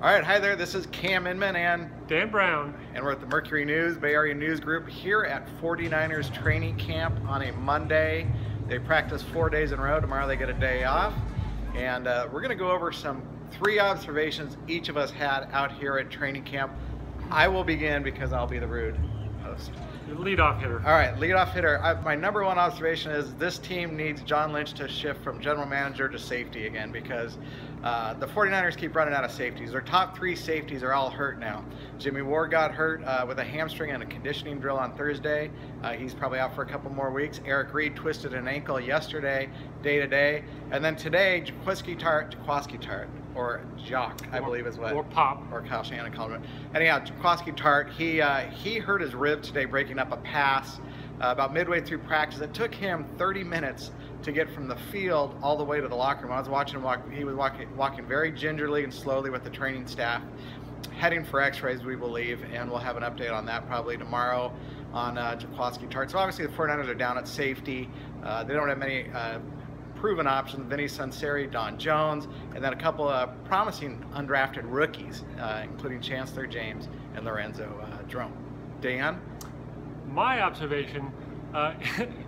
All right, hi there. This is Cam Inman and Dan Brown. And we're at the Mercury News, Bay Area News Group here at 49ers training camp on a Monday. They practice 4 days in a row. Tomorrow they get a day off. And we're going to go over some 3 observations each of us had out here at training camp. I will begin because I'll be the rude host. The leadoff hitter. All right, leadoff hitter. My number 1 observation is this team needs John Lynch to shift from general manager to safety again, because the 49ers keep running out of safeties. Their top 3 safeties are all hurt now. Jimmie got hurt with a hamstring and a conditioning drill on Thursday. He's probably out for a couple more weeks. Reid twisted an ankle yesterday, day to day. And then today, Jaquiski Tartt, or Jock, I believe is what. Or Pop. Or Kyle Shanahan called him. Anyhow, Jaquiski Tartt, he hurt his rib today breaking up a pass about midway through practice. It took him 30 minutes to get from the field all the way to the locker room. I was watching him walk. He was walking very gingerly and slowly with the training staff, heading for x-rays, we believe, and we'll have an update on that probably tomorrow on Jaquiski Tartt. So obviously the 49ers are down at safety. They don't have many proven options: Vinny Sunseri, Don Jones, and then a couple of promising undrafted rookies, including Chancellor James and Lorenzo Drome. Dan? My observation,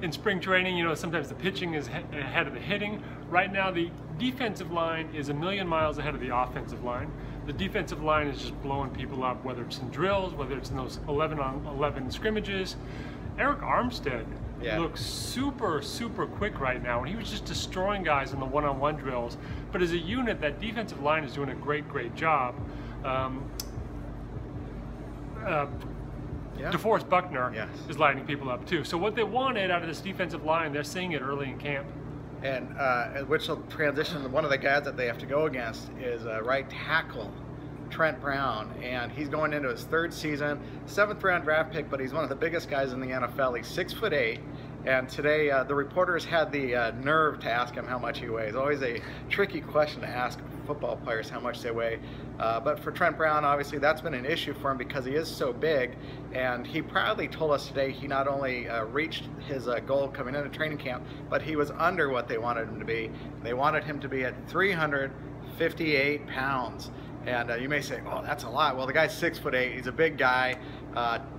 in spring training, you know, sometimes the pitching is ahead of the hitting. Right now, the defensive line is a million miles ahead of the offensive line. The defensive line is just blowing people up, whether it's in drills, whether it's in those 11-on-11 scrimmages. Eric Armstead looks super quick right now, and he was just destroying guys in the one-on-one drills. But as a unit, that defensive line is doing a great job. DeForest Buckner is lighting people up too. So what they wanted out of this defensive line, they're seeing it early in camp. And which will transition to one of the guys that they have to go against is right tackle Trent Brown, and he's going into his 3rd season, 7th round draft pick, but he's one of the biggest guys in the NFL. He's 6'8", and today the reporters had the nerve to ask him how much he weighs. Always a tricky question to ask football players how much they weigh. But for Trent Brown, obviously that's been an issue for him because he is so big, and he proudly told us today he not only reached his goal coming into training camp, but he was under what they wanted him to be. They wanted him to be at 358 pounds. And you may say, oh, that's a lot. Well, the guy's 6'8". He's a big guy.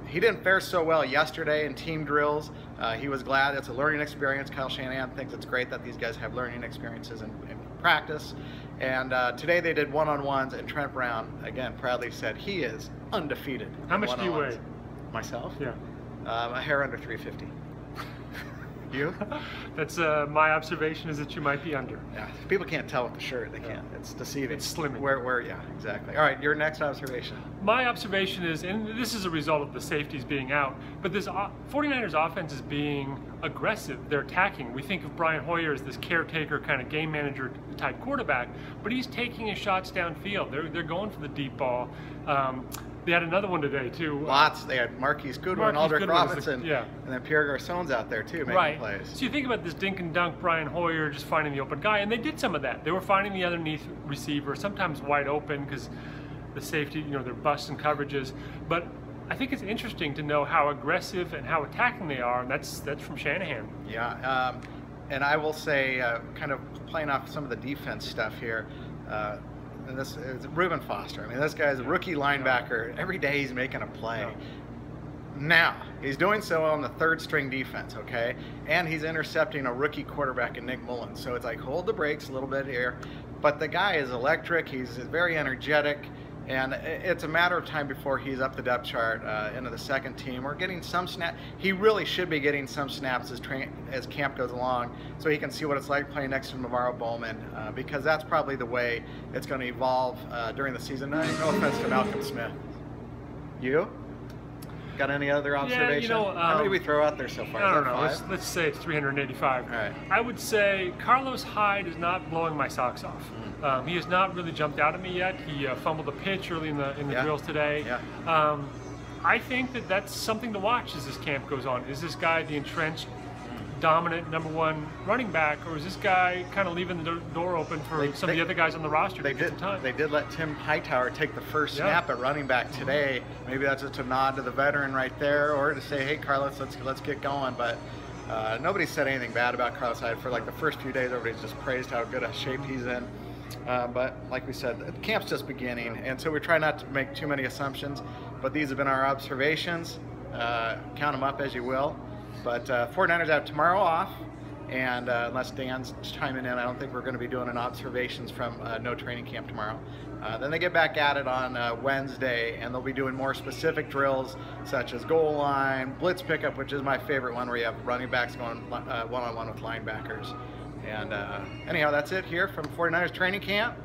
He didn't fare so well yesterday in team drills. He was glad. It's a learning experience. Kyle Shanahan thinks it's great that these guys have learning experiences in practice. And today they did one-on-ones, and Trent Brown, again, proudly said he is undefeated. How much do you weigh? Myself? Yeah. A hair under 350. You? That's my observation is that you might be under. Yeah, people can't tell with the shirt. They can't. It's deceiving. It's slimming. Yeah, exactly. All right, your next observation. My observation is, and this is a result of the safeties being out, but this 49ers offense is being aggressive. They're attacking. We think of Brian Hoyer as this caretaker kind of game manager type quarterback, but he's taking his shots downfield. They're going for the deep ball. They had another one today too. Lots. They had Marquise Goodwin, Aldrick Robinson, and then Pierre Garcon's out there too making plays. So you think about this dink and dunk Brian Hoyer just finding the open guy, and they did some of that. They were finding the underneath receiver, sometimes wide open because the safety, you know, they're busting coverages. But I think it's interesting to know how aggressive and how attacking they are, and that's from Shanahan. Yeah, and I will say, kind of playing off some of the defense stuff here. And this is Reuben Foster. I mean, this guy's a rookie linebacker. Every day he's making a play. Now, he's doing so on the 3rd string defense, okay? And he's intercepting a rookie quarterback in Nick Mullins. So it's like, hold the brakes a little bit here. But the guy is electric. He's very energetic. And it's a matter of time before he's up the depth chart into the 2nd team. We're getting some snaps. He really should be getting some snaps as camp goes along, so he can see what it's like playing next to Navarro Bowman, because that's probably the way it's going to evolve during the season. No offense to Malcolm Smith. You? Got any other observations? Yeah, you know, how many did we throw out there so far? I don't know. Let's say it's 385. All right. I would say Carlos Hyde is not blowing my socks off. He has not really jumped out at me yet. He fumbled a pitch early in the drills today. Yeah. I think that's something to watch as this camp goes on. Is this guy the entrenched, dominant #1 running back, or is this guy kind of leaving the door open for some of the other guys on the roster to get some time? They did let Tim Hightower take the first snap at running back today. Maybe that's just a nod to the veteran right there, or to say, hey, Carlos, let's get going. But nobody said anything bad about Carlos Hyde for like the first few days. Everybody's just praised how good a shape he's in. But like we said, the camp's just beginning, and so we try not to make too many assumptions, but these have been our observations. Count them up as you will. But 49ers have tomorrow off, and unless Dan's chiming in, I don't think we're going to be doing an observations from no training camp tomorrow. Then they get back at it on Wednesday, and they'll be doing more specific drills such as goal line, blitz pickup, which is my favorite one, where you have running backs going one-on-one with linebackers. And anyhow, that's it here from 49ers training camp.